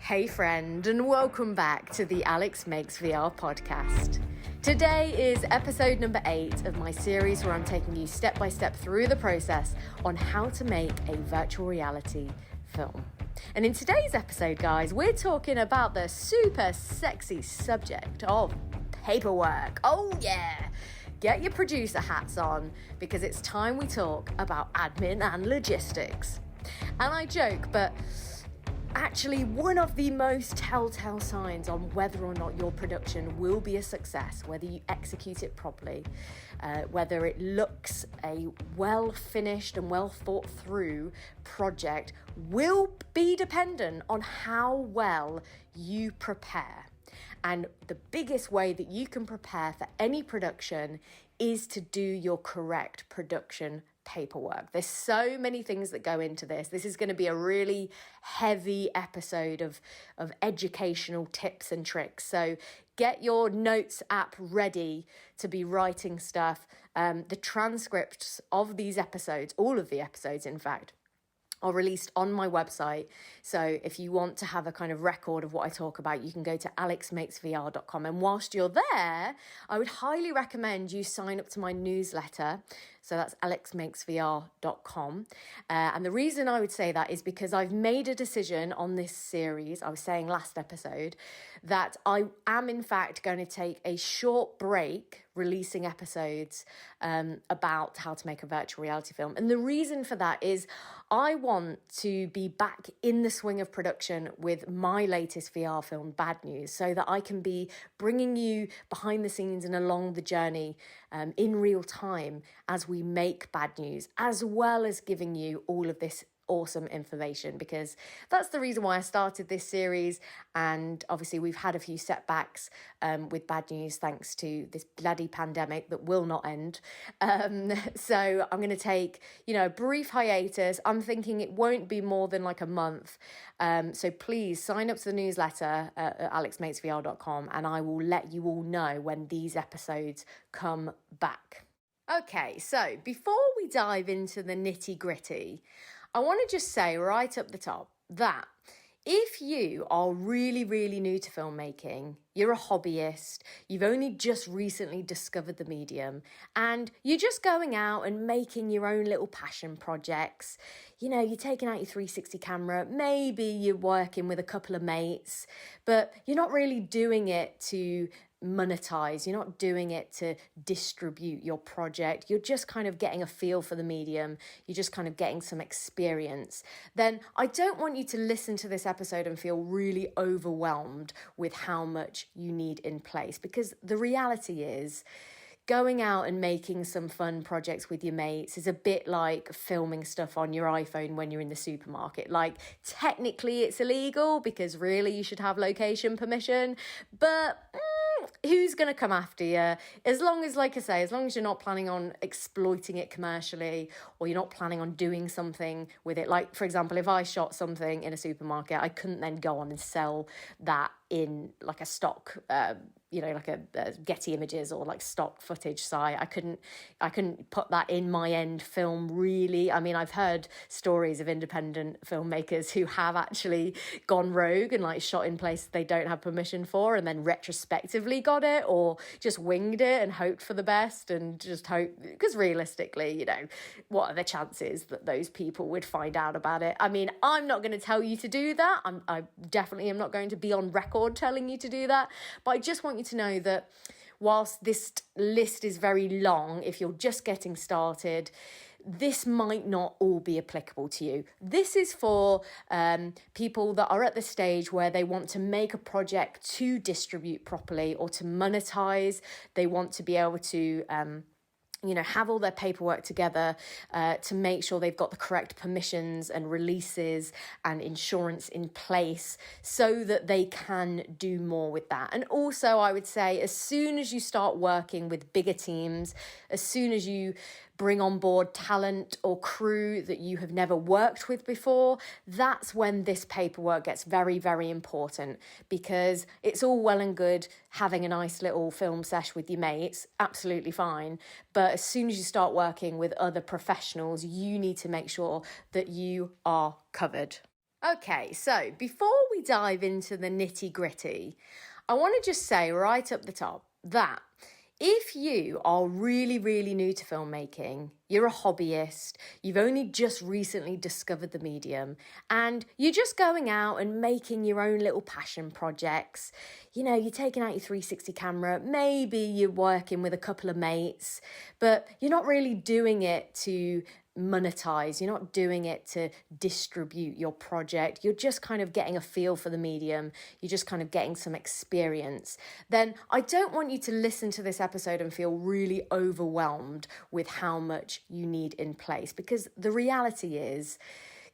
Hey friend, and welcome back to the Alex Makes VR podcast. Today is episode number 8 of my series where I'm taking you step by step through the process on how to make a virtual reality film. And in today's episode, guys, we're talking about the super sexy subject of paperwork. Oh yeah! Get your producer hats on because it's time we talk about admin and logistics. And I joke, but actually, one of the most telltale signs on whether or not your production will be a success, whether you execute it properly, whether it looks a well-finished and well-thought-through project, will be dependent on how well you prepare. And the biggest way that you can prepare for any production is to do your correct production paperwork. There's so many things that go into this. This is going to be a really heavy episode of educational tips and tricks. So get your notes app ready to be writing stuff. The transcripts of these episodes, all of the episodes, in fact, are released on my website. So if you want to have a kind of record of what I talk about, you can go to alexmakesvr.com. And whilst you're there, I would highly recommend you sign up to my newsletter. So that's alexmakesvr.com. And the reason I would say that is because I've made a decision on this series, I was saying last episode, that I am in fact going to take a short break releasing episodes about how to make a virtual reality film. And the reason for that is I want to be back in the swing of production with my latest VR film, Bad News, so that I can be bringing you behind the scenes and along the journey in real time as we make Bad News, as well as giving you all of this awesome information, because that's the reason why I started this series. And obviously we've had a few setbacks with Bad News thanks to this bloody pandemic that will not end. So I'm going to take, a brief hiatus. I'm thinking it won't be more than like a month. So please sign up to the newsletter at alexmakesvr.com and I will let you all know when these episodes come back. Okay, so before we dive into the nitty gritty, I want to just say right up the top that if you are really, really new to filmmaking, you're a hobbyist, you've only just recently discovered the medium, and you're just going out and making your own little passion projects, you're taking out your 360 camera, maybe you're working with a couple of mates, but you're not really doing it to monetize, you're not doing it to distribute your project, you're just kind of getting a feel for the medium, you're just kind of getting some experience, then I don't want you to listen to this episode and feel really overwhelmed with how much you need in place, because the reality is going out and making some fun projects with your mates is a bit like filming stuff on your iPhone when you're in the supermarket. Like, technically it's illegal because really you should have location permission, but who's going to come after you? As long as, like I say, as long as you're not planning on exploiting it commercially, or you're not planning on doing something with it. Like, for example, if I shot something in a supermarket, I couldn't then go on and sell that in like a stock, like a Getty Images or like stock footage site. I couldn't put that in my end film, really. I mean, I've heard stories of independent filmmakers who have actually gone rogue and like shot in places they don't have permission for, and then retrospectively got it, or just winged it and hoped for the best and just hope, because realistically, what are the chances that those people would find out about it? I mean, I'm not going to tell you to do that. I definitely am not going to be on record telling you to do that, but I just want you to know that whilst this list is very long, if you're just getting started, this might not all be applicable to you. This is for people that are at the stage where they want to make a project to distribute properly or to monetize. They want to be able to have all their paperwork together to make sure they've got the correct permissions and releases and insurance in place so that they can do more with that. And also, I would say, as soon as you start working with bigger teams, as soon as you bring on board talent or crew that you have never worked with before, that's when this paperwork gets very, very important, because it's all well and good having a nice little film sesh with your mates, absolutely fine. But as soon as you start working with other professionals, you need to make sure that you are covered. Okay, so before we dive into the nitty gritty, I want to just say right up the top that if you are really, really new to filmmaking, you're a hobbyist, you've only just recently discovered the medium, and you're just going out and making your own little passion projects, you're taking out your 360 camera, maybe you're working with a couple of mates, but you're not really doing it to monetize, you're not doing it to distribute your project, you're just kind of getting a feel for the medium, you're just kind of getting some experience, then I don't want you to listen to this episode and feel really overwhelmed with how much you need in place, because the reality is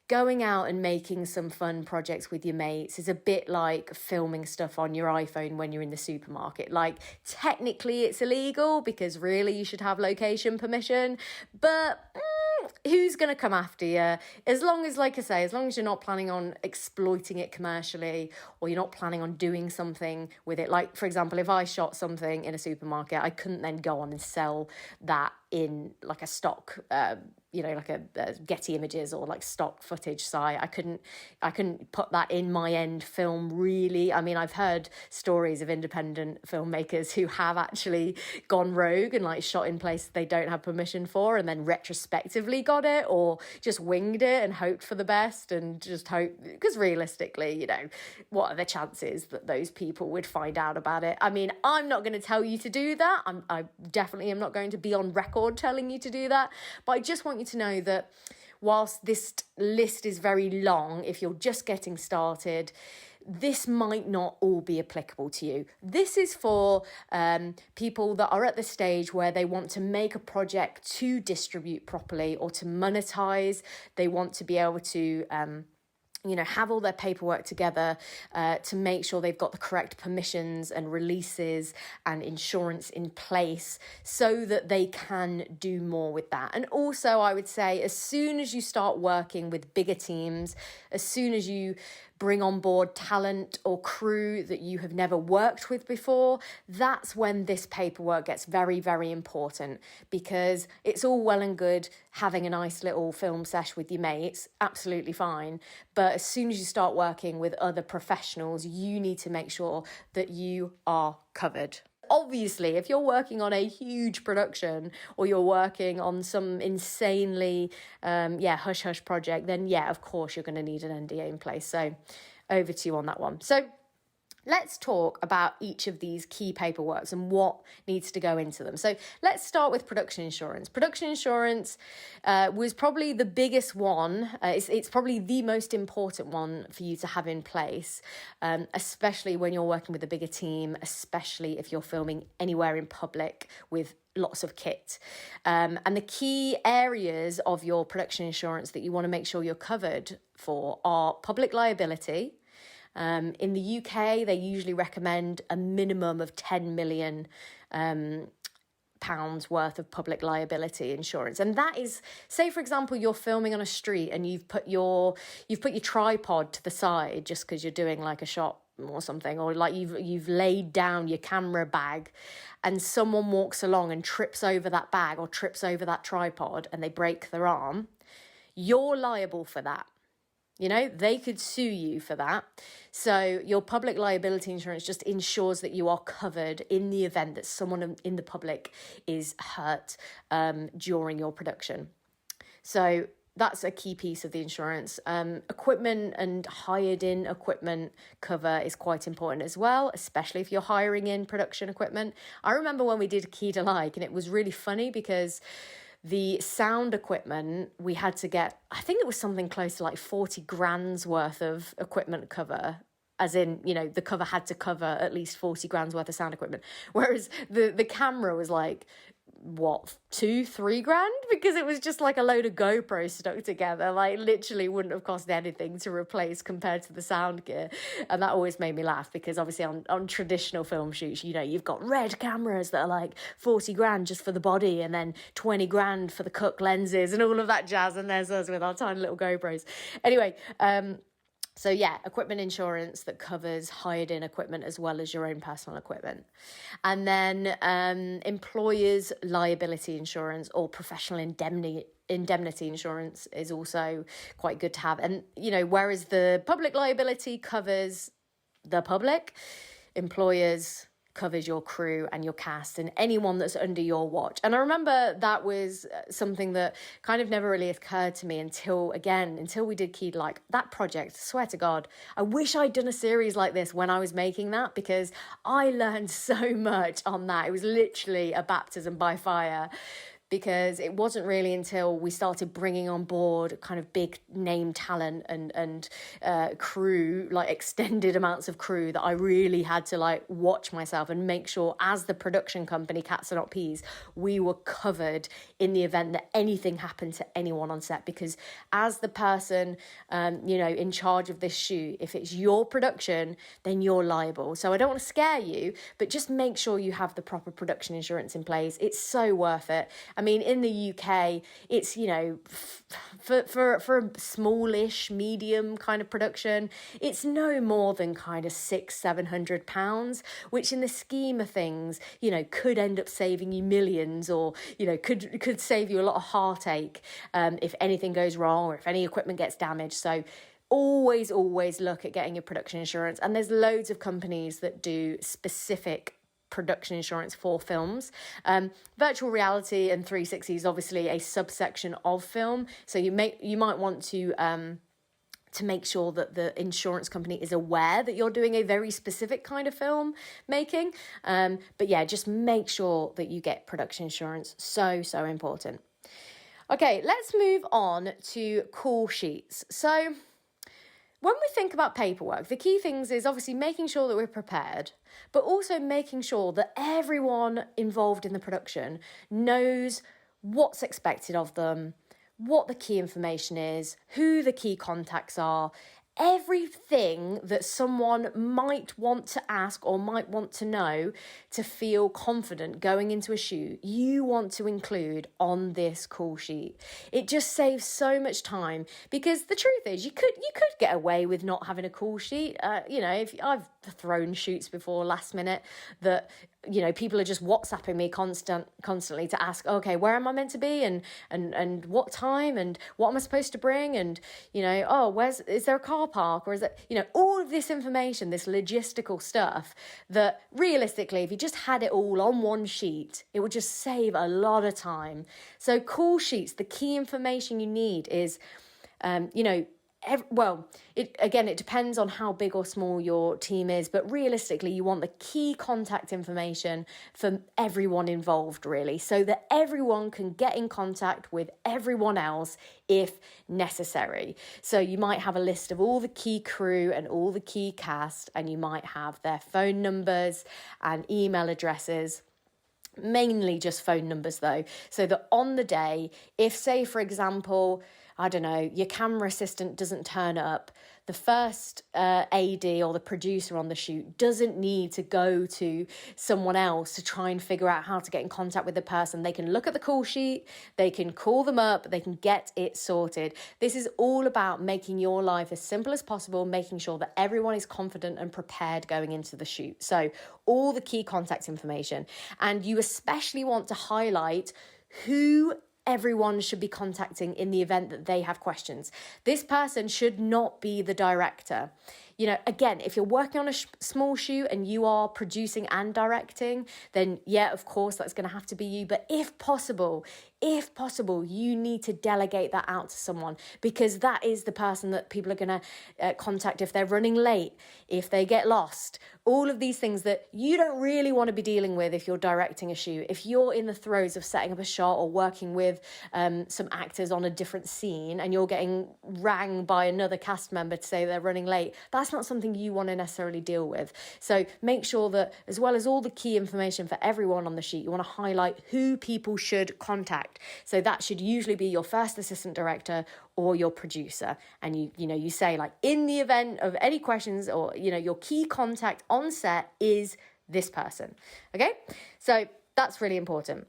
going out and making some fun projects with your mates is a bit like filming stuff on your iPhone when you're in the supermarket. Like, technically it's illegal because really you should have location permission, but who's going to come after you? As long as, like I say, as long as you're not planning on exploiting it commercially, or you're not planning on doing something with it. Like, for example, if I shot something in a supermarket, I couldn't then go on and sell that in like a stock, like a Getty Images or like stock footage site. I couldn't put that in my end film, really. I mean, I've heard stories of independent filmmakers who have actually gone rogue and like shot in places they don't have permission for, and then retrospectively got it, or just winged it and hoped for the best and just hope, because realistically, what are the chances that those people would find out about it? I mean, I'm not going to tell you to do that. I definitely am not going to be on record telling you to do that, but I just want you to know that whilst this list is very long, if you're just getting started, this might not all be applicable to you. This is for people that are at the stage where they want to make a project to distribute properly or to monetize. They want to be able to have all their paperwork together to make sure they've got the correct permissions and releases and insurance in place so that they can do more with that. And also, I would say, as soon as you start working with bigger teams, as soon as you bring on board talent or crew that you have never worked with before, that's when this paperwork gets very, very important, because it's all well and good having a nice little film sesh with your mates, absolutely fine. But as soon as you start working with other professionals, you need to make sure that you are covered. Obviously, if you're working on a huge production or you're working on some insanely, hush-hush project, then of course you're going to need an NDA in place. So over to you on that one. So let's talk about each of these key paperworks and what needs to go into them. So let's start with production insurance. Production insurance was probably the biggest one. It's probably the most important one for you to have in place, especially when you're working with a bigger team, especially if you're filming anywhere in public with lots of kit. And the key areas of your production insurance that you want to make sure you're covered for are public liability. In the UK, they usually recommend a minimum of 10 million pounds worth of public liability insurance. And that is, say, for example, you're filming on a street and you've put your tripod to the side just because you're doing like a shot or something, or like you've laid down your camera bag and someone walks along and trips over that bag or trips over that tripod and they break their arm, you're liable for that. They could sue you for that. So your public liability insurance just ensures that you are covered in the event that someone in the public is hurt during your production. So that's a key piece of the insurance. Equipment and hired in equipment cover is quite important as well, especially if you're hiring in production equipment. I remember when we did Key to Like, and it was really funny because the sound equipment, we had to get, I think it was something close to like 40 grand's worth of equipment cover, as in, the cover had to cover at least 40 grand's worth of sound equipment. Whereas the camera was like, 2-3 grand, because it was just like a load of GoPros stuck together. Like, literally wouldn't have cost anything to replace compared to the sound gear. And that always made me laugh, because obviously on traditional film shoots, you've got red cameras that are like 40 grand just for the body, and then 20 grand for the Cook lenses and all of that jazz. And there's us with our tiny little GoPros. Anyway, so equipment insurance that covers hired in equipment as well as your own personal equipment. And then employers' liability insurance or professional indemnity insurance is also quite good to have. And, whereas the public liability covers the public, employers covers your crew and your cast and anyone that's under your watch. And I remember that was something that kind of never really occurred to me until we did Key Like that project. Swear to God, I wish I'd done a series like this when I was making that, because I learned so much on that. It was literally a baptism by fire, because it wasn't really until we started bringing on board kind of big name talent and crew, like extended amounts of crew, that I really had to like watch myself and make sure, as the production company, Cats Are Not Peas, we were covered in the event that anything happened to anyone on set. Because as the person, in charge of this shoot, if it's your production, then you're liable. So I don't want to scare you, but just make sure you have the proper production insurance in place. It's so worth it. I mean, in the UK, it's, for a smallish, medium kind of production, it's no more than kind of £600-700, which in the scheme of things, could end up saving you millions, or, could save you a lot of heartache if anything goes wrong or if any equipment gets damaged. So always look at getting your production insurance. And there's loads of companies that do specific production insurance for films. Virtual reality and 360 is obviously a subsection of film, so you might want to make sure that the insurance company is aware that you're doing a very specific kind of film making. But yeah, just make sure that you get production insurance. So important. Okay, let's move on to call sheets. So when we think about paperwork, the key things is obviously making sure that we're prepared, but also making sure that everyone involved in the production knows what's expected of them, what the key information is, who the key contacts are, everything that someone might want to ask or might want to know to feel confident going into a shoot, you want to include on this call sheet. It just saves so much time, because the truth is you could get away with not having a call sheet. If I've thrown shoots before last minute that people are just WhatsApping me constantly to ask, okay, where am I meant to be, and what time, and what am I supposed to bring, and is there a car park, or is it all of this information, this logistical stuff that realistically, if you just had it all on one sheet, it would just save a lot of time. So call sheets, the key information you need is it depends on how big or small your team is, but realistically, you want the key contact information for everyone involved, really, so that everyone can get in contact with everyone else if necessary. So you might have a list of all the key crew and all the key cast, and you might have their phone numbers and email addresses. Mainly just phone numbers though, so that on the day, if say for example, I don't know, your camera assistant doesn't turn up, the first AD or the producer on the shoot doesn't need to go to someone else to try and figure out how to get in contact with the person. They can look at the call sheet, they can call them up, they can get it sorted. This is all about making your life as simple as possible, making sure that everyone is confident and prepared going into the shoot. So all the key contact information, and you especially want to highlight who everyone should be contacting in the event that they have questions. This person should not be the director. Again, if you're working on a small shoot and you are producing and directing, then yeah, of course, that's going to have to be you. But if possible, you need to delegate that out to someone, because that is the person that people are going to contact if they're running late, if they get lost, all of these things that you don't really want to be dealing with if you're directing a shoot. If you're in the throes of setting up a shot or working with some actors on a different scene and you're getting rang by another cast member to say they're running late, that's not something you want to necessarily deal with. So make sure that, as well as all the key information for everyone on the sheet, you want to highlight who people should contact. So that should usually be your first assistant director or your producer. And you say, like, in the event of any questions, or your key contact on set is this person. Okay, so that's really important.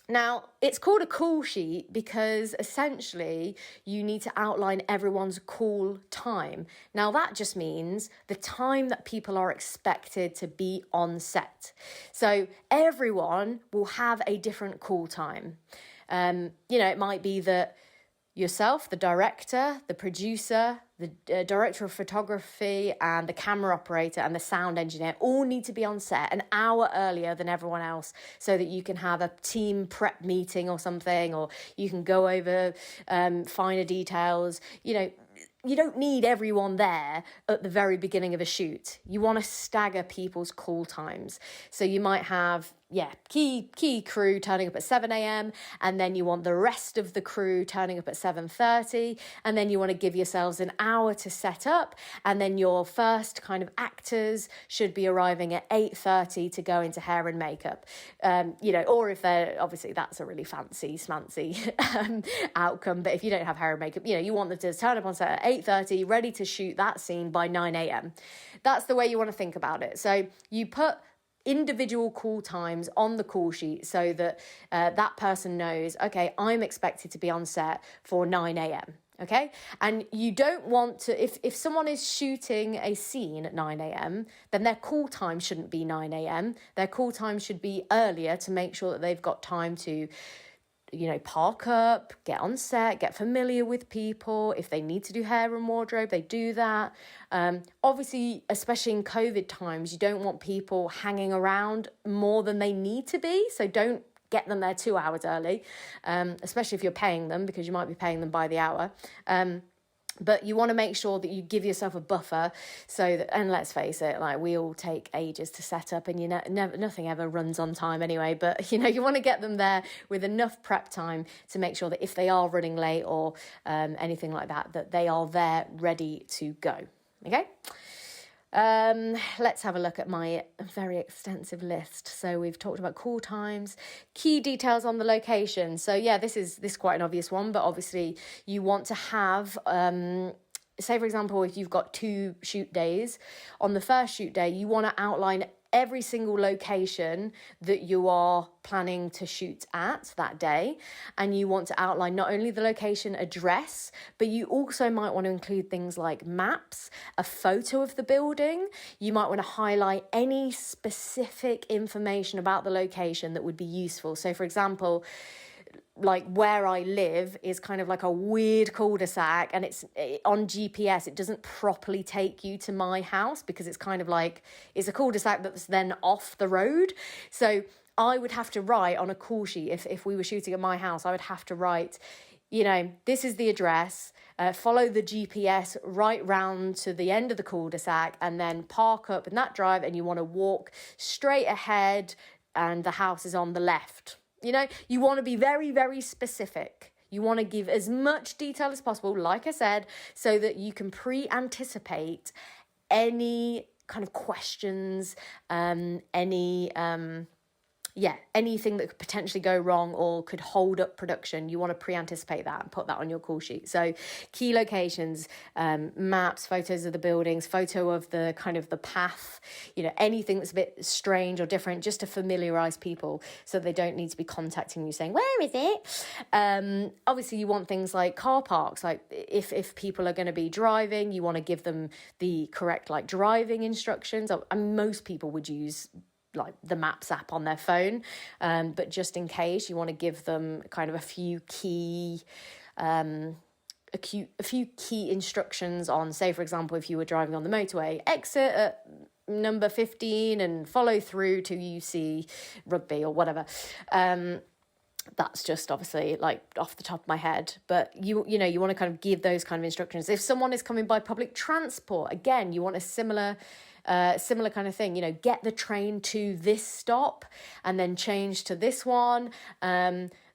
Now, it's called a call sheet because essentially you need to outline everyone's call time. Now, that just means the time that people are expected to be on set. So everyone will have a different call time. It might be that yourself, the director, the producer, the director of photography, and the camera operator and the sound engineer all need to be on set an hour earlier than everyone else, so that you can have a team prep meeting or something, or you can go over finer details. You don't need everyone there at the very beginning of a shoot. You want to stagger people's call times. So you might have, key crew turning up at 7 a.m. and then you want the rest of the crew turning up at 7:30, and then you want to give yourselves an hour to set up, and then your first kind of actors should be arriving at 8:30 to go into hair and makeup. Or if they're, obviously that's a really fancy outcome, but if you don't have hair and makeup, you want them to turn up on set at 8:30, ready to shoot that scene by 9 a.m. That's the way you want to think about it. So you put individual call times on the call sheet so that that person knows, okay, I'm expected to be on set for 9 a.m. Okay. And you don't want to, if someone is shooting a scene at 9 a.m., then their call time shouldn't be 9 a.m. Their call time should be earlier to make sure that they've got time to park up, get on set, get familiar with people. If they need to do hair and wardrobe, they do that. Obviously, especially in COVID times, you don't want people hanging around more than they need to be. So don't get them there 2 hours early, especially if you're paying them, because you might be paying them by the hour. But you want to make sure that you give yourself a buffer so that, and let's face it, like we all take ages to set up, and nothing ever runs on time anyway. But you want to get them there with enough prep time to make sure that if they are running late or anything like that, that they are there ready to go. Okay. Let's have a look at my very extensive list. So we've talked about call times, key details on the location. So this is quite an obvious one, but obviously you want to have, say for example, if you've got 2 shoot days, on the first shoot day, you want to outline every single location that you are planning to shoot at that day. And you want to outline not only the location address, but you also might want to include things like maps, a photo of the building. You might want to highlight any specific information about the location that would be useful. So for example, like where I live is kind of like a weird cul-de-sac, and it's on GPS. It doesn't properly take you to my house because it's kind of like, it's a cul-de-sac that's then off the road. So I would have to write on a call sheet, if we were shooting at my house, I would have to write, this is the address, follow the GPS right round to the end of the cul-de-sac, and then park up in that drive, and you want to walk straight ahead, and the house is on the left. You want to be very, very specific. You want to give as much detail as possible, like I said, so that you can pre-anticipate any kind of questions, anything that could potentially go wrong or could hold up production. You want to pre-anticipate that and put that on your call sheet. So key locations, maps, photos of the buildings, photo of the kind of the path, anything that's a bit strange or different, just to familiarize people so they don't need to be contacting you saying, where is it? Obviously you want things like car parks. Like if people are going to be driving, you want to give them the correct driving instructions. And most people would use like the Maps app on their phone, but just in case, you want to give them kind of a few key instructions on, say for example, if you were driving on the motorway, exit at number 15 and follow through till you see rugby or whatever. That's just obviously like off the top of my head, but you want to kind of give those kind of instructions. If someone is coming by public transport, again, you want a similar kind of thing, get the train to this stop and then change to this one.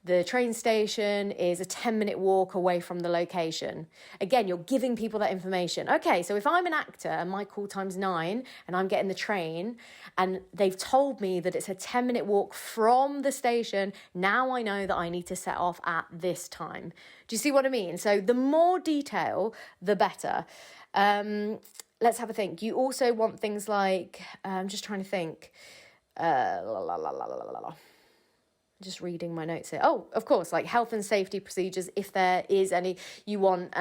The train station is a 10-minute walk away from the location. Again, you're giving people that information. Okay, so if I'm an actor and my call time's 9 and I'm getting the train and they've told me that it's a 10-minute walk from the station, now I know that I need to set off at this time. Do you see what I mean? So the more detail, the better. Let's have a think. You also want things like, I'm just trying to think, just reading my notes here. Oh, of course, like health and safety procedures, if there is any. You want,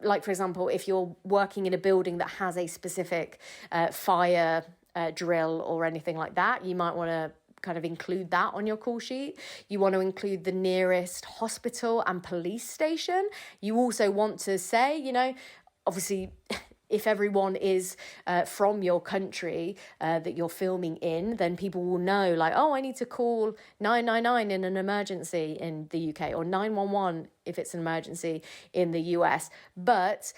like for example, if you're working in a building that has a specific fire drill or anything like that, you might want to kind of include that on your call sheet. You want to include the nearest hospital and police station. You also want to say, you know, obviously, if everyone is from your country that you're filming in, then people will know, like, oh, I need to call 999 in an emergency in the UK, or 911 if it's an emergency in the US. But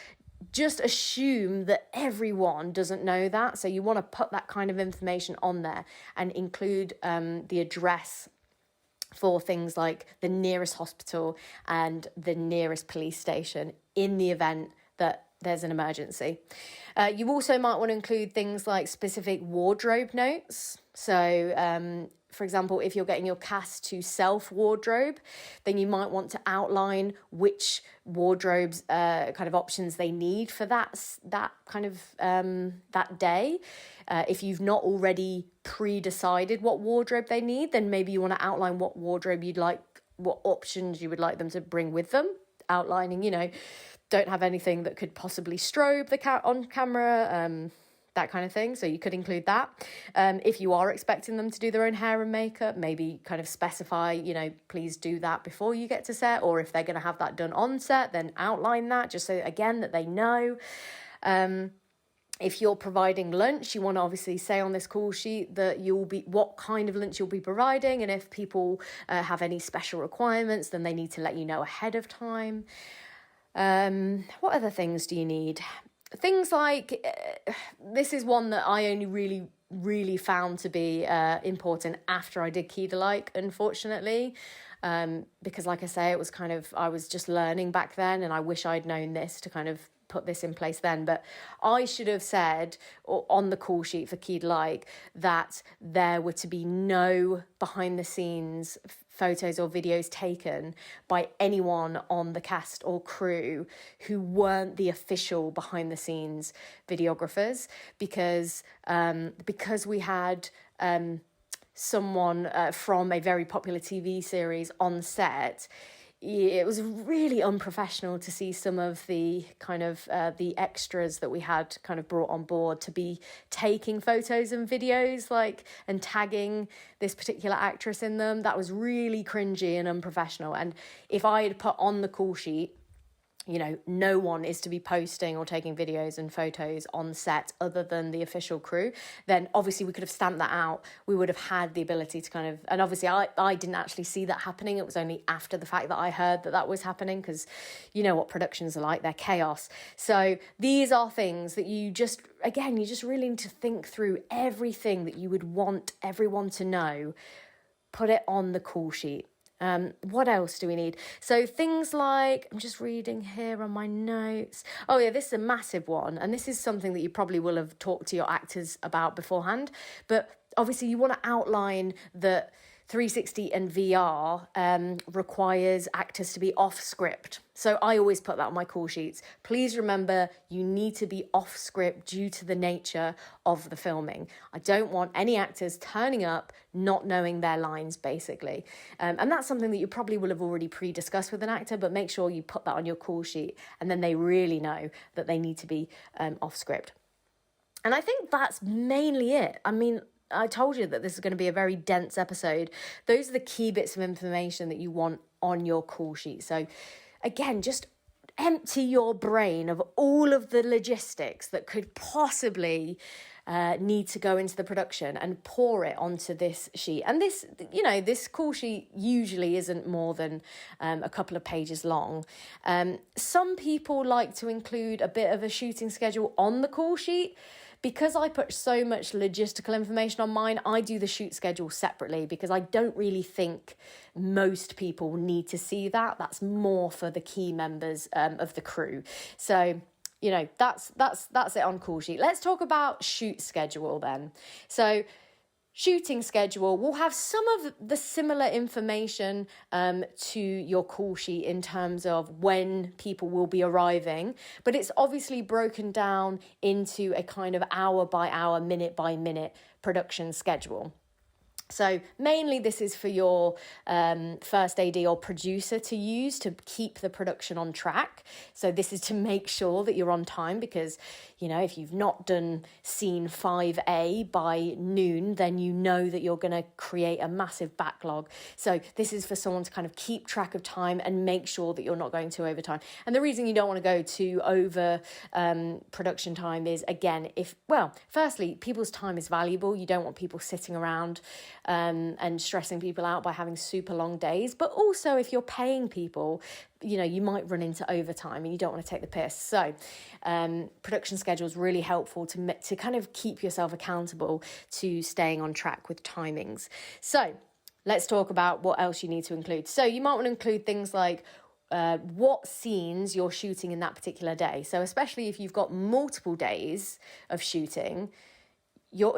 just assume that everyone doesn't know that. So you want to put that kind of information on there and include the address for things like the nearest hospital and the nearest police station in the event that there's an emergency. You also might want to include things like specific wardrobe notes. So, for example, if you're getting your cast to self-wardrobe, then you might want to outline which wardrobes kind of options they need for that kind of that day. If you've not already pre-decided what wardrobe they need, then maybe you want to outline what wardrobe you'd like, what options you would like them to bring with them, outlining, you know, don't have anything that could possibly strobe the on camera, that kind of thing. So you could include that. If you are expecting them to do their own hair and makeup, maybe kind of specify, you know, please do that before you get to set. Or if they're going to have that done on set, then outline that just so, again, that they know. If you're providing lunch, you want to obviously say on this call sheet that what kind of lunch you'll be providing. And if people have any special requirements, then they need to let you know ahead of time. What other things do you need? Things like, this is one that I only really found to be important after I did Key to Like, unfortunately. Because like I say, it was kind of, I was just learning back then, and I wish I'd known this to kind of put this in place then. But I should have said on the call sheet for Key to Like that there were to be no behind the scenes photos or videos taken by anyone on the cast or crew who weren't the official behind the scenes videographers, because we had someone from a very popular TV series on set. It was really unprofessional to see some of the kind of the extras that we had kind of brought on board to be taking photos and videos, like, and tagging this particular actress in them. That was really cringy and unprofessional. And if I had put on the call sheet, you know, no one is to be posting or taking videos and photos on set other than the official crew, then obviously we could have stamped that out. We would have had the ability to kind of, and obviously I didn't actually see that happening. It was only after the fact that I heard that was happening, because you know what productions are like, they're chaos. So these are things that you just really need to think through everything that you would want everyone to know. Put it on the call sheet. What else do we need? So things like, I'm just reading here on my notes. Oh yeah, this is a massive one. And this is something that you probably will have talked to your actors about beforehand. But obviously you want to outline that 360 and VR requires actors to be off script. So I always put that on my call sheets. Please remember, you need to be off script due to the nature of the filming. I don't want any actors turning up not knowing their lines, basically. And that's something that you probably will have already pre-discussed with an actor, but make sure you put that on your call sheet, and then they really know that they need to be off script. And I think that's mainly it. I mean, I told you that this is going to be a very dense episode. Those are the key bits of information that you want on your call sheet. So again, just empty your brain of all of the logistics that could possibly need to go into the production and pour it onto this sheet. And this, you know, this call sheet usually isn't more than a couple of pages long. Some people like to include a bit of a shooting schedule on the call sheet. Because I put so much logistical information on mine, I do the shoot schedule separately, because I don't really think most people need to see that. That's more for the key members of the crew. So, you know, that's it on call sheet. Let's talk about shoot schedule then. So shooting schedule will have some of the similar information to your call sheet in terms of when people will be arriving, but it's obviously broken down into a kind of hour by hour, minute by minute production schedule. So mainly this is for your first AD or producer to use to keep the production on track. So this is to make sure that you're on time, because, you know, if you've not done scene 5A by noon, then you know that you're going to create a massive backlog. So this is for someone to kind of keep track of time and make sure that you're not going to overtime. And the reason you don't want to go to over production time is, again, firstly, people's time is valuable. You don't want people sitting around and stressing people out by having super long days. But also, if you're paying people, you know, you might run into overtime and you don't want to take the piss. So production schedule is really helpful to kind of keep yourself accountable to staying on track with timings. So let's talk about what else you need to include. So you might want to include things like what scenes you're shooting in that particular day. So especially if you've got multiple days of shooting,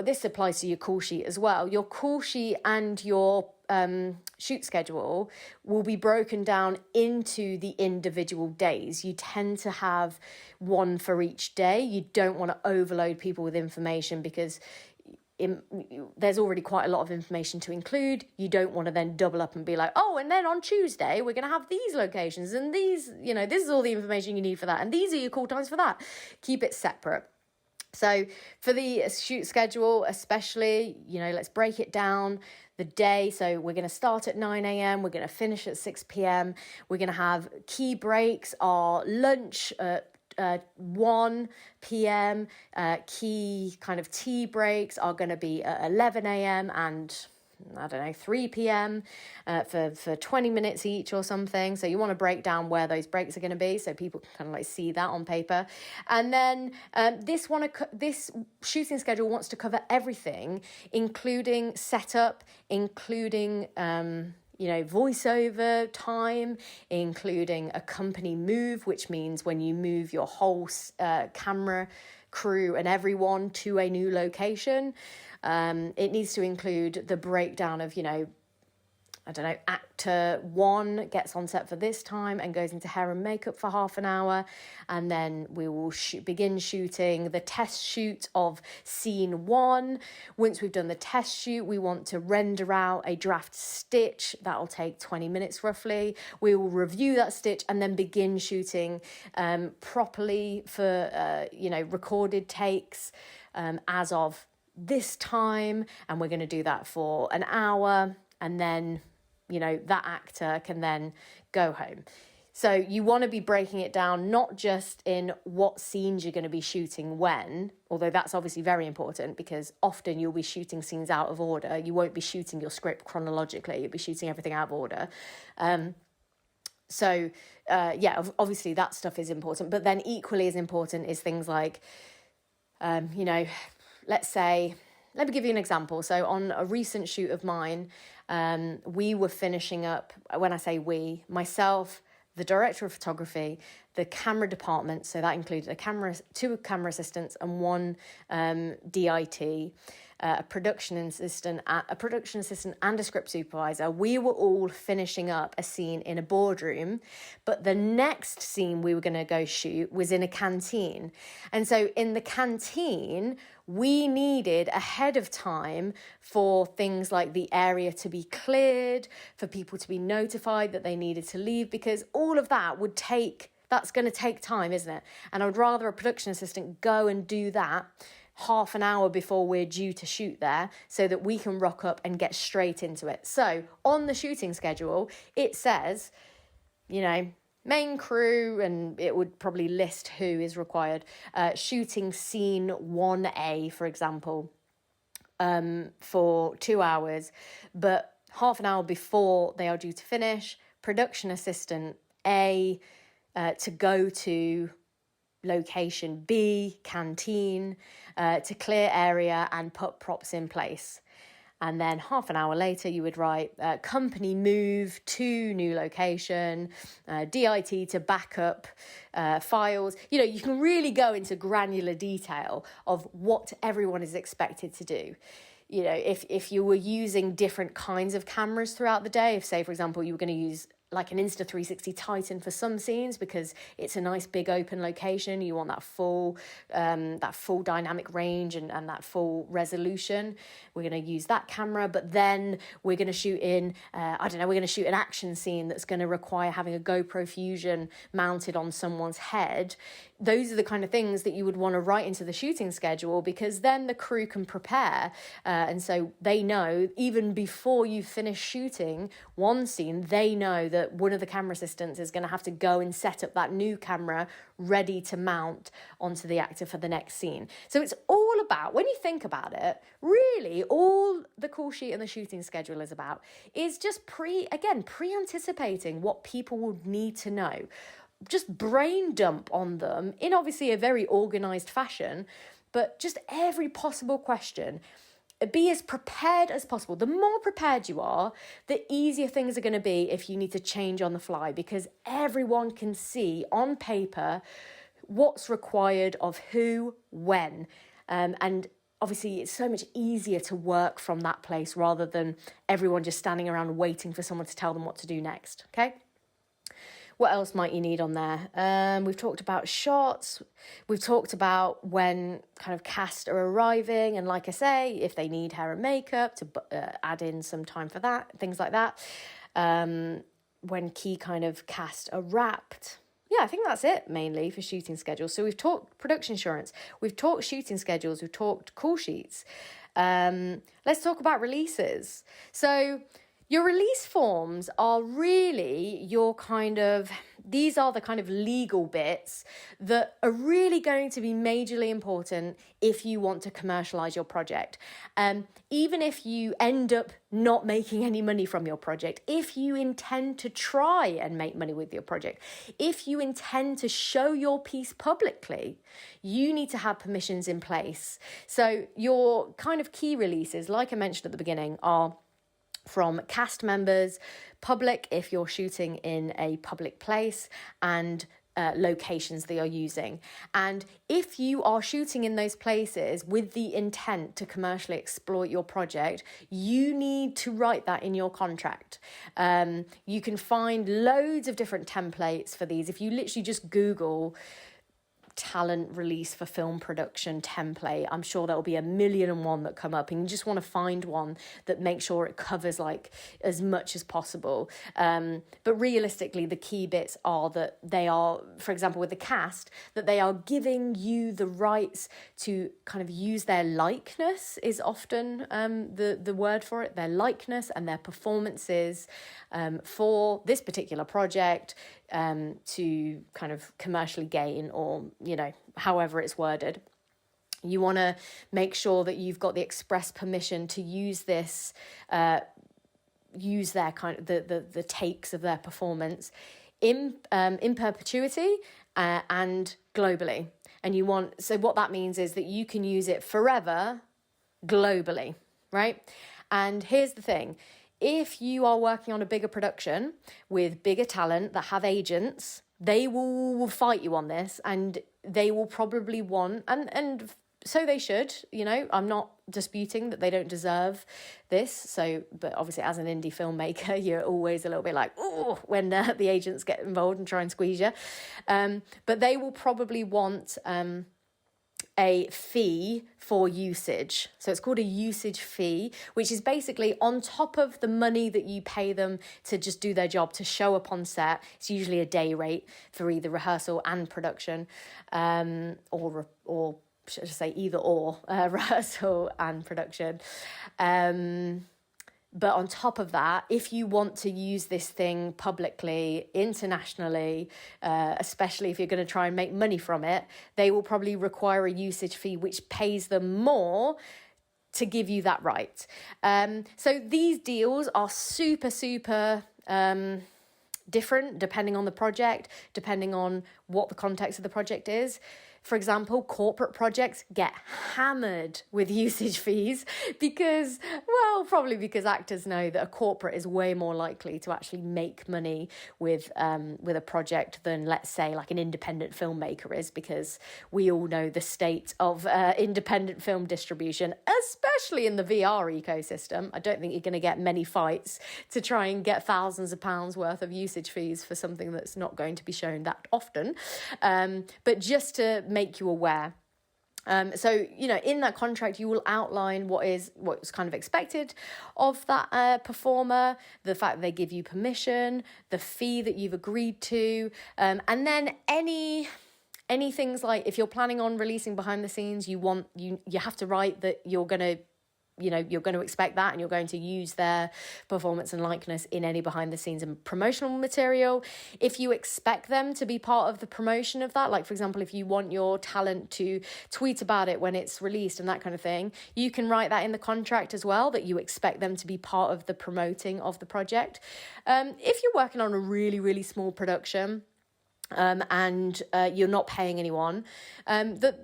this applies to your call sheet as well. Your call sheet and your shoot schedule will be broken down into the individual days. You tend to have one for each day. You don't want to overload people with information, because there's already quite a lot of information to include. You don't want to then double up and be like, oh, and then on Tuesday we're going to have these locations and these, you know, this is all the information you need for that, and these are your call times for that. Keep it separate. So for the shoot schedule especially, you know, let's break it down the day. So we're going to start at 9 a.m. We're going to finish at 6 p.m. We're going to have key breaks, our lunch at 1 p.m. Key kind of tea breaks are going to be at 11 a.m. and 3 p.m. For 20 minutes each or something. So you want to break down where those breaks are going to be, so people can kind of like see that on paper. And then this shooting schedule wants to cover everything, including setup, including voiceover time, including a company move, which means when you move your whole camera crew and everyone to a new location. It needs to include the breakdown of, actor 1 gets on set for this time and goes into hair and makeup for half an hour. And then we will begin shooting the test shoot of scene 1. Once we've done the test shoot, we want to render out a draft stitch. That'll take 20 minutes roughly. We will review that stitch and then begin shooting properly for, recorded takes as of this time. And we're going to do that for an hour. And then that actor can then go home. So you want to be breaking it down, not just in what scenes you're going to be shooting when, although that's obviously very important, because often you'll be shooting scenes out of order. You won't be shooting your script chronologically. You'll be shooting everything out of order. Obviously that stuff is important. But then equally as important is things like, let's say, let me give you an example. So on a recent shoot of mine, we were finishing up, when I say we, myself, the director of photography, the camera department, so that included two camera assistants and one DIT, a production assistant and a script supervisor. We were all finishing up a scene in a boardroom, but the next scene we were going to go shoot was in a canteen. And so in the canteen, we needed ahead of time for things like the area to be cleared, for people to be notified that they needed to leave, because all of that that's going to take time, isn't it? And I would rather a production assistant go and do that half an hour before we're due to shoot there, so that we can rock up and get straight into it. So on the shooting schedule, it says, main crew, and it would probably list who is required, shooting scene 1A, for example, for 2 hours, but half an hour before they are due to finish, production assistant A to go to location B, canteen, to clear area and put props in place. And then half an hour later, you would write company move to new location, DIT to backup files. You can really go into granular detail of what everyone is expected to do. If you were using different kinds of cameras throughout the day, if, say, for example, you were going to use like an Insta360 Titan for some scenes because it's a nice big open location. You want that full dynamic range and that full resolution. We're going to use that camera, but then we're going to shoot in, we're going to shoot an action scene that's going to require having a GoPro Fusion mounted on someone's head. Those are the kind of things that you would want to write into the shooting schedule, because then the crew can prepare. And so they know, even before you finish shooting one scene, they know that one of the camera assistants is going to have to go and set up that new camera ready to mount onto the actor for the next scene. So it's all about, when you think about it, really all the call sheet and the shooting schedule is about is just pre-anticipating what people would need to know. Just brain dump on them in obviously a very organized fashion, but just every possible question. Be as prepared as possible. The more prepared you are, the easier things are going to be if you need to change on the fly, because everyone can see on paper what's required of who, when. And obviously it's so much easier to work from that place rather than everyone just standing around waiting for someone to tell them what to do next. Okay? What else might you need on there? We've talked about shots. We've talked about when kind of cast are arriving. And like I say, if they need hair and makeup, to add in some time for that, things like that. When key kind of cast are wrapped. Yeah, I think that's it mainly for shooting schedules. So we've talked production insurance. We've talked shooting schedules. We've talked call sheets. Let's talk about releases. So your release forms are really these are the kind of legal bits that are really going to be majorly important if you want to commercialize your project. Even if you end up not making any money from your project, if you intend to try and make money with your project, if you intend to show your piece publicly, you need to have permissions in place. So your kind of key releases, like I mentioned at the beginning, are from cast members, public if you're shooting in a public place, and locations they are using. And if you are shooting in those places with the intent to commercially exploit your project, you need to write that in your contract. You can find loads of different templates for these. If you literally just Google talent release for film production template, I'm sure there'll be 1,000,001 that come up, and you just want to find one that makes sure it covers like as much as possible. But realistically, the key bits are that they are, for example, with the cast, that they are giving you the rights to kind of use their likeness is often the word for it, their likeness and their performances for this particular project, to kind of commercially gain, or, however it's worded. You want to make sure that you've got the express permission to use this, use their kind of the takes of their performance in perpetuity and globally. And so what that means is that you can use it forever globally, right? And here's the thing. If you are working on a bigger production with bigger talent that have agents, they will fight you on this, and they will probably want, and so they should, I'm not disputing that they don't deserve this. So, but obviously as an indie filmmaker, you're always a little bit like, oh, when the agents get involved and try and squeeze you. But they will probably want a fee for usage. So it's called a usage fee, which is basically on top of the money that you pay them to just do their job, to show up on set. It's usually a day rate for either rehearsal and production, or should I say either or, rehearsal and production. But on top of that, if you want to use this thing publicly, internationally, especially if you're going to try and make money from it, they will probably require a usage fee, which pays them more to give you that right. So these deals are super, super different depending on the project, depending on what the context of the project is. For example, corporate projects get hammered with usage fees because, well, probably because actors know that a corporate is way more likely to actually make money with a project than, let's say, like an independent filmmaker is, because we all know the state of independent film distribution, especially in the VR ecosystem. I don't think you're going to get many fights to try and get thousands of pounds worth of usage fees for something that's not going to be shown that often. But just to make you aware, so, you know, in that contract, you will outline what's kind of expected of that performer, the fact that they give you permission, the fee that you've agreed to, and then any things like if you're planning on releasing behind the scenes, you have to write that you're going to expect that, and you're going to use their performance and likeness in any behind the scenes and promotional material. If you expect them to be part of the promotion of that, like for example, if you want your talent to tweet about it when it's released and that kind of thing, you can write that in the contract as well, that you expect them to be part of the promoting of the project. If you're working on a really, really small production, and you're not paying anyone,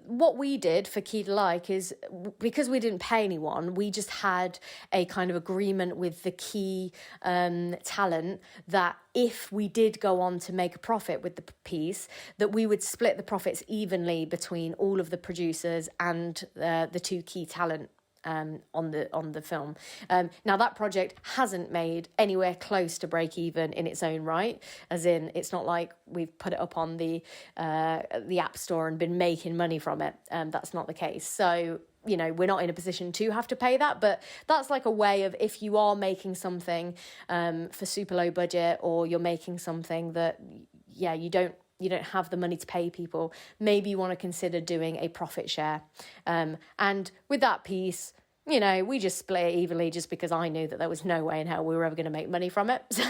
what we did for Key to Like is, because we didn't pay anyone, we just had a kind of agreement with the key talent that if we did go on to make a profit with the piece, that we would split the profits evenly between all of the producers and the two key talent on the film. Now that project hasn't made anywhere close to break even in its own right, as in it's not like we've put it up on the App Store and been making money from it. That's not the case. So, you know, we're not in a position to have to pay that, but that's like a way of, if you are making something for super low budget, or you're making something that, yeah, you don't have the money to pay people, maybe you want to consider doing a profit share. And with that piece, you know, we just split it evenly, just because I knew that there was no way in hell we were ever going to make money from it. So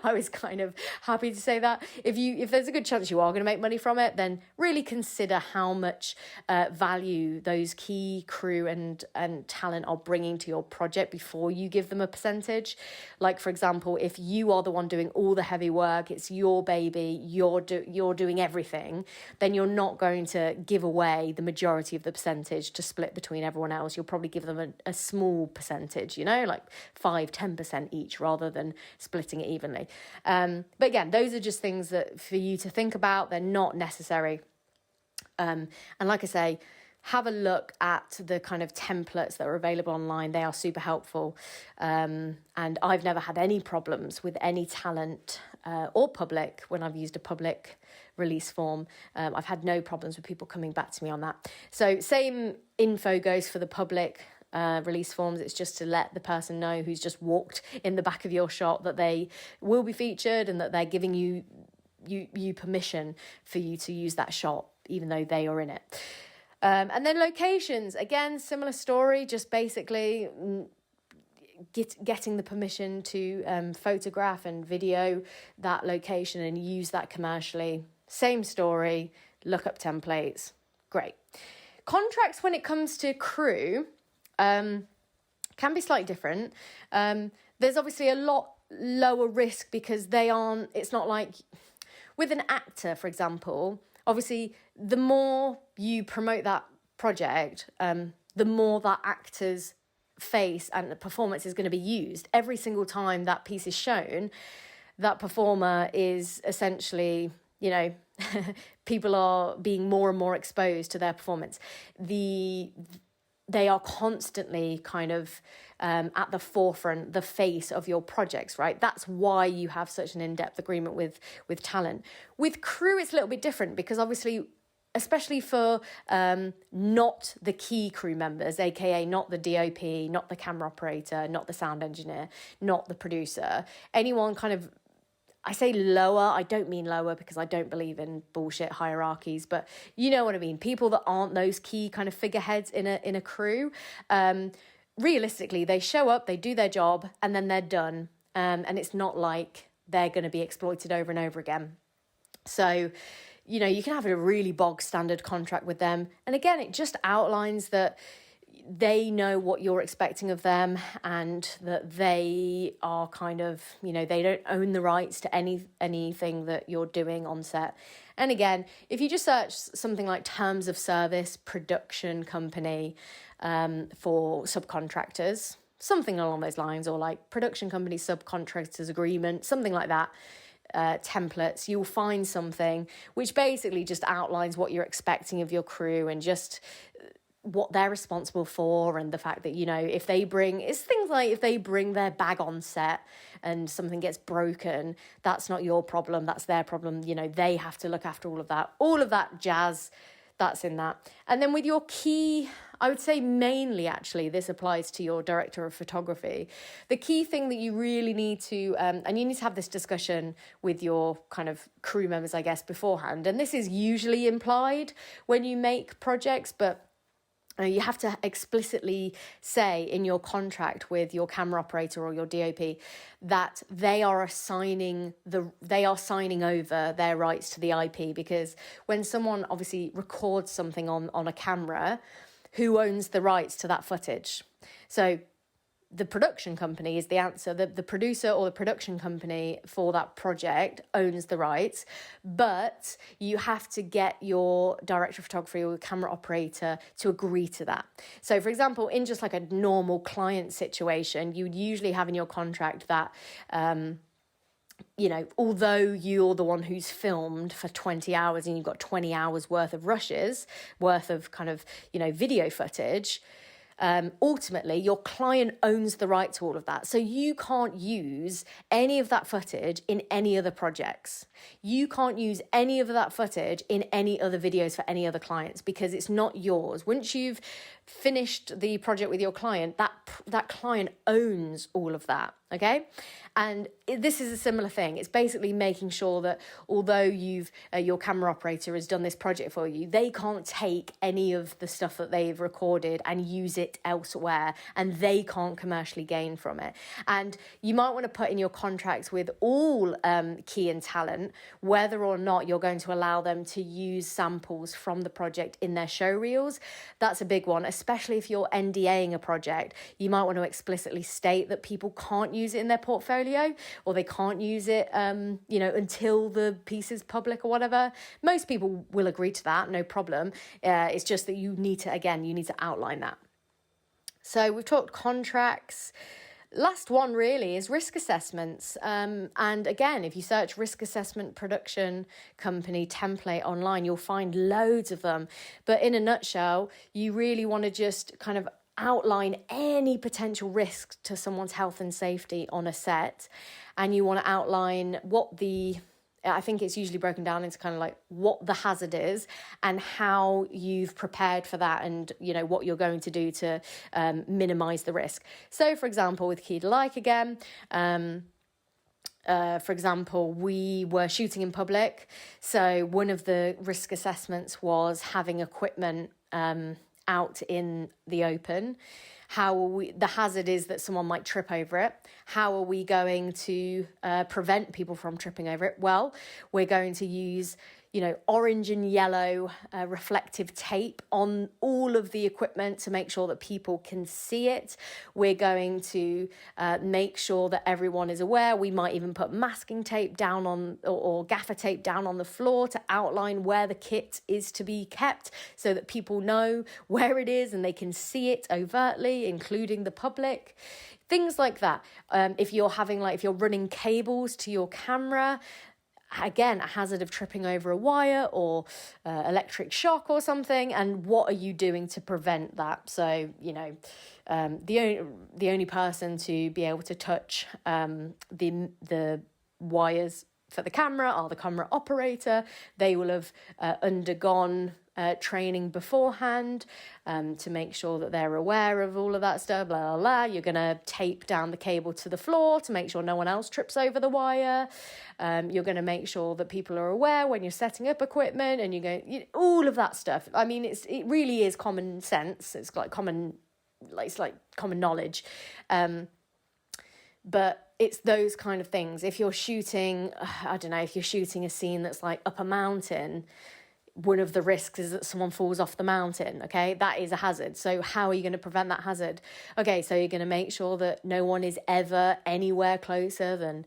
I was kind of happy to say that. If there's a good chance you are going to make money from it, then really consider how much value those key crew and talent are bringing to your project before you give them a percentage. Like, for example, if you are the one doing all the heavy work, it's your baby, you're doing everything, then you're not going to give away the majority of the percentage to split between everyone else. You'll probably give them a small percentage, you know, like 5-10% each, rather than splitting it evenly. But again, those are just things that for you to think about. They're not necessary. And like I say, have a look at the kind of templates that are available online. They are super helpful. And I've never had any problems with any talent or public when I've used a public release form. I've had no problems with people coming back to me on that. So same info goes for the public release forms. It's just to let the person know who's just walked in the back of your shot that they will be featured, and that they're giving you permission for you to use that shot, even though they are in it. And then locations, again, similar story, just basically getting the permission to photograph and video that location and use that commercially. Same story, look up templates, great. Contracts when it comes to crew can be slightly different. There's obviously a lot lower risk because it's not like with an actor, for example. Obviously, the more you promote that project, the more that actor's face and the performance is going to be used. Every single time that piece is shown, that performer is essentially, you know, people are being more and more exposed to their performance. They are constantly kind of at the forefront, the face of your projects, right? That's why you have such an in-depth agreement with talent. With crew, it's a little bit different because obviously, especially for not the key crew members, aka not the DOP, not the camera operator, not the sound engineer, not the producer, anyone kind of, I say lower, I don't mean lower because I don't believe in bullshit hierarchies, but you know what I mean. People that aren't those key kind of figureheads in a crew, realistically, they show up, they do their job, and then they're done. And it's not like they're going to be exploited over and over again. So, you know, you can have a really bog standard contract with them. And again, it just outlines that they know what you're expecting of them, and that they are kind of, they don't own the rights to anything that you're doing on set. And again, if you just search something like terms of service, production company, for subcontractors, something along those lines, or like production company subcontractors agreement, something like that, templates, you'll find something which basically just outlines what you're expecting of your crew and just what they're responsible for, and the fact that, if they bring, it's things like if they bring their bag on set and something gets broken, that's not your problem, that's their problem. They have to look after all of that jazz. That's in that. And then with your key, I would say mainly actually this applies to your director of photography. The key thing that you really need to, and you need to have this discussion with your kind of crew members, I guess, beforehand. And this is usually implied when you make projects, but you have to explicitly say in your contract with your camera operator or your DOP that they are signing over their rights to the IP, because when someone obviously records something on a camera, who owns the rights to that footage? So the production company is the answer. The producer or the production company for that project owns the rights, but you have to get your director of photography or camera operator to agree to that. So for example, in just like a normal client situation, you would usually have in your contract that, although you're the one who's filmed for 20 hours and you've got 20 hours worth of rushes, worth of kind of, video footage, ultimately your client owns the right to all of that. So you can't use any of that footage in any other projects. You can't use any of that footage in any other videos for any other clients, because it's not yours. Once you've finished the project with your client, that client owns all of that. Okay. And this is a similar thing. It's basically making sure that although your camera operator has done this project for you, they can't take any of the stuff that they've recorded and use it elsewhere, and they can't commercially gain from it. And you might want to put in your contracts with all key and talent whether or not you're going to allow them to use samples from the project in their show reels. That's a big one, especially if you're NDAing a project. You might want to explicitly state that people can't use it in their portfolio, or they can't use it, until the piece is public or whatever. Most people will agree to that, no problem. It's just that you need to outline that. So we've talked contracts. Last one really is risk assessments. And again, if you search risk assessment production company template online, you'll find loads of them. But in a nutshell, you really want to just kind of outline any potential risk to someone's health and safety on a set. And you want to outline I think it's usually broken down into kind of like what the hazard is and how you've prepared for that, and what you're going to do to minimize the risk. So for example, with Key to Like again, for example, we were shooting in public. So one of the risk assessments was having equipment out in the open. The hazard is that someone might trip over it. How are we going to prevent people from tripping over it? Well, we're going to use, orange and yellow reflective tape on all of the equipment to make sure that people can see it. We're going to make sure that everyone is aware. We might even put masking tape down on or gaffer tape down on the floor to outline where the kit is to be kept, so that people know where it is and they can see it overtly, including the public. Things like that. If you're running cables to your camera, again, a hazard of tripping over a wire or electric shock or something, and what are you doing to prevent that? So, the only person to be able to touch the wires for the camera are the camera operator. They will have undergone training beforehand to make sure that they're aware of all of that stuff, blah, blah, blah. You're going to tape down the cable to the floor to make sure no one else trips over the wire. You're going to make sure that people are aware when you're setting up equipment, and all of that stuff. I mean, it really is common sense. It's like common knowledge. But it's those kind of things. If you're shooting, if you're shooting a scene that's like up a mountain, one of the risks is that someone falls off the mountain, okay? That is a hazard. So how are you going to prevent that hazard? Okay, so you're going to make sure that no one is ever anywhere closer than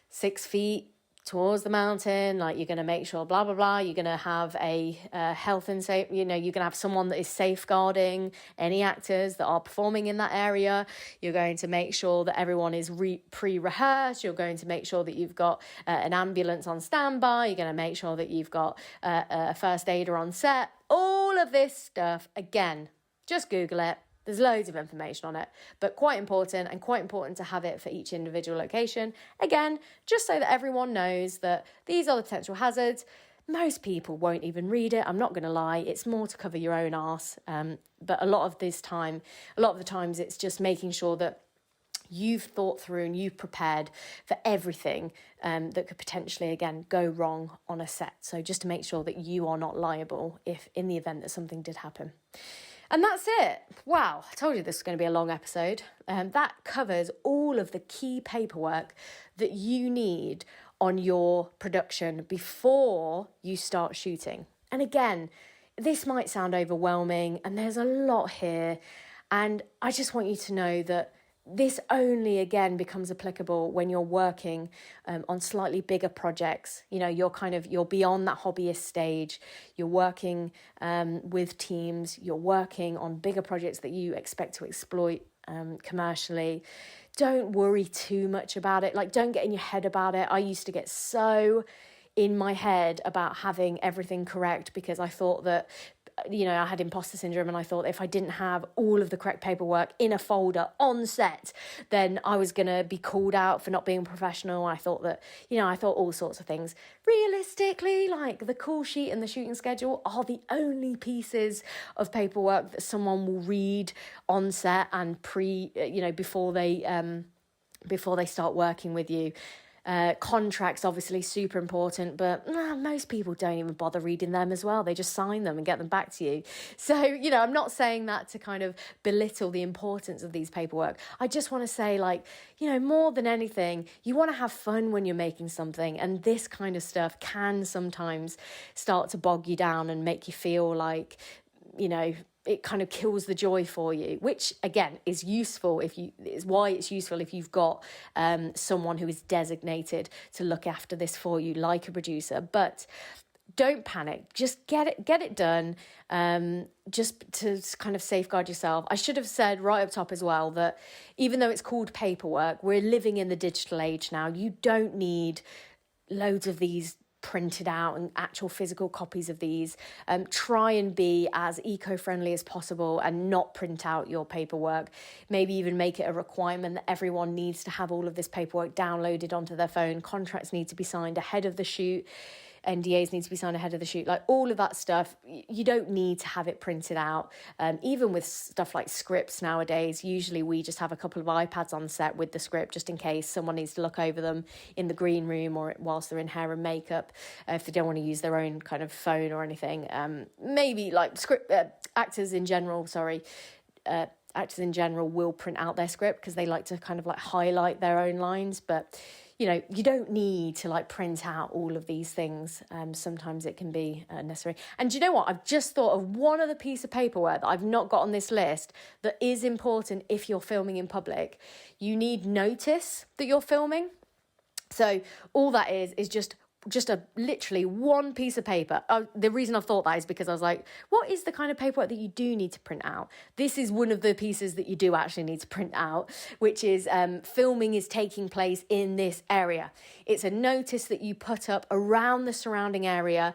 6 feet towards the mountain. Like, you're going to make sure blah blah blah, you're going to have a health and safe, you're going to have someone that is safeguarding any actors that are performing in that area. You're going to make sure that everyone is pre-rehearsed. You're going to make sure that you've got an ambulance on standby. You're going to make sure that you've got a first aider on set. All of this stuff, again, just Google it. There's loads of information on it, but quite important to have it for each individual location. Again, just so that everyone knows that these are the potential hazards. Most people won't even read it. I'm not going to lie. It's more to cover your own arse. But a lot of the times it's just making sure that you've thought through and you've prepared for everything that could potentially, again, go wrong on a set. So just to make sure that you are not liable if in the event that something did happen. And that's it. Wow, I told you this was going to be a long episode. That covers all of the key paperwork that you need on your production before you start shooting. And again, this might sound overwhelming and there's a lot here. And I just want you to know that this only, again, becomes applicable when you're working on slightly bigger projects. You're beyond that hobbyist stage. You're working with teams. You're working on bigger projects that you expect to exploit commercially. Don't worry too much about it. Like, don't get in your head about it. I used to get so in my head about having everything correct because I thought that I had imposter syndrome, and I thought if I didn't have all of the correct paperwork in a folder on set, then I was going to be called out for not being professional. I thought that, I thought all sorts of things. Realistically, like, the call sheet and the shooting schedule are the only pieces of paperwork that someone will read on set and before they start working with you. Contracts, obviously super important, but most people don't even bother reading them as well. They just sign them and get them back to you. So, I'm not saying that to kind of belittle the importance of these paperwork. I just want to say, more than anything, you want to have fun when you're making something. And this kind of stuff can sometimes start to bog you down and make you feel like, it kind of kills the joy for you, which again is useful if you've got someone who is designated to look after this for you, like a producer. But don't panic. Just get it done. Just to kind of safeguard yourself. I should have said right up top as well that even though it's called paperwork, we're living in the digital age now. You don't need loads of these printed out and actual physical copies of these. Try and be as eco-friendly as possible and not print out your paperwork. Maybe even make it a requirement that everyone needs to have all of this paperwork downloaded onto their phone. Contracts need to be signed ahead of the shoot. NDAs need to be signed ahead of the shoot. Like, all of that stuff, you don't need to have it printed out. Even with stuff like scripts nowadays, usually we just have a couple of iPads on set with the script just in case someone needs to look over them in the green room or whilst they're in hair and makeup, if they don't want to use their own kind of phone or anything. Maybe like actors in general will print out their script because they like to kind of like highlight their own lines, but you don't need to like print out all of these things. Sometimes it can be necessary. And do you know what? I've just thought of one other piece of paperwork that I've not got on this list that is important if you're filming in public. You need notice that you're filming. So all that is just a literally one piece of paper. The reason I've thought that is because I was like, what is the kind of paperwork that you do need to print out? This is one of the pieces that you do actually need to print out, which is filming is taking place in this area. It's a notice that you put up around the surrounding area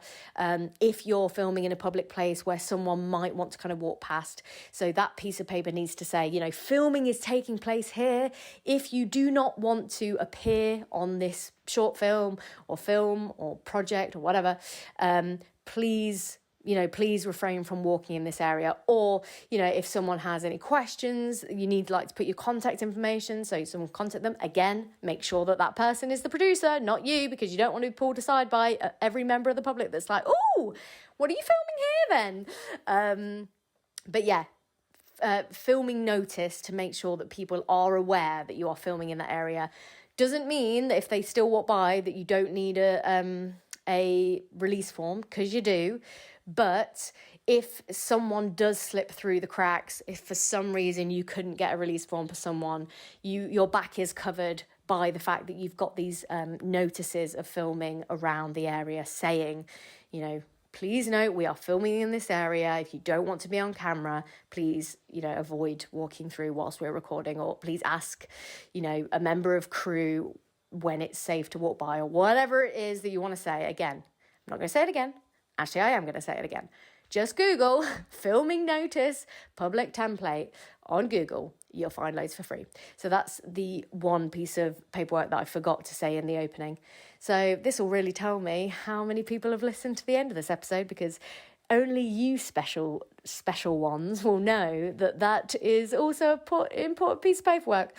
if you're filming in a public place where someone might want to kind of walk past. So that piece of paper needs to say, filming is taking place here. If you do not want to appear on this short film or project or whatever, please refrain from walking in this area. Or, if someone has any questions, you need to put your contact information so someone contact them. Again, make sure that person is the producer, not you, because you don't want to be pulled aside by every member of the public that's like, oh, what are you filming here then? But yeah, filming notice to make sure that people are aware that you are filming in that area. Doesn't mean that if they still walk by that you don't need a a release form, because you do. But if someone does slip through the cracks, if for some reason you couldn't get a release form for someone, your back is covered by the fact that you've got these notices of filming around the area saying, please note we are filming in this area. If you don't want to be on camera, please, avoid walking through whilst we're recording, or please ask, a member of crew when it's safe to walk by, or whatever it is that you want to say. Again, I'm not going to say it again. Actually, I am going to say it again. Just Google filming notice public template on Google. You'll find loads for free. So that's the one piece of paperwork that I forgot to say in the opening. So this will really tell me how many people have listened to the end of this episode, because only you special ones will know that is also an important piece of paperwork.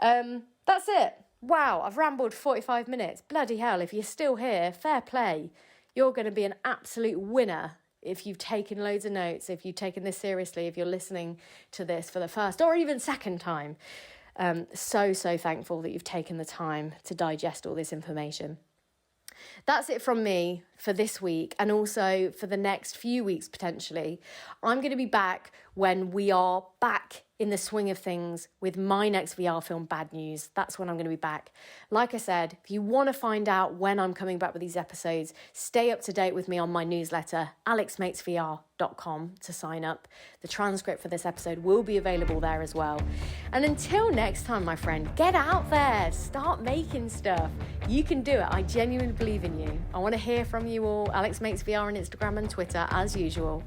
That's it. Wow, I've rambled 45 minutes. Bloody hell, if you're still here, fair play. You're going to be an absolute winner if you've taken loads of notes, if you've taken this seriously, if you're listening to this for the first or even second time. So thankful that you've taken the time to digest all this information. That's it from me for this week, and also for the next few weeks potentially. I'm going to be back when we are back in the swing of things with my next VR film, Bad News. That's when I'm going to be back. Like I said, if you want to find out when I'm coming back with these episodes, stay up to date with me on my newsletter, alexmakesvr.com, to sign up. The transcript for this episode will be available there as well. And until next time, my friend, get out there, start making stuff. You can do it. I genuinely believe in you. I want to hear from you all. Alex Makes VR on Instagram and Twitter, as usual.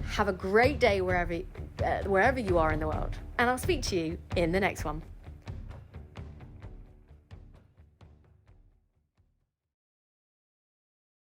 Have a great day wherever you are in the world. And I'll speak to you in the next one.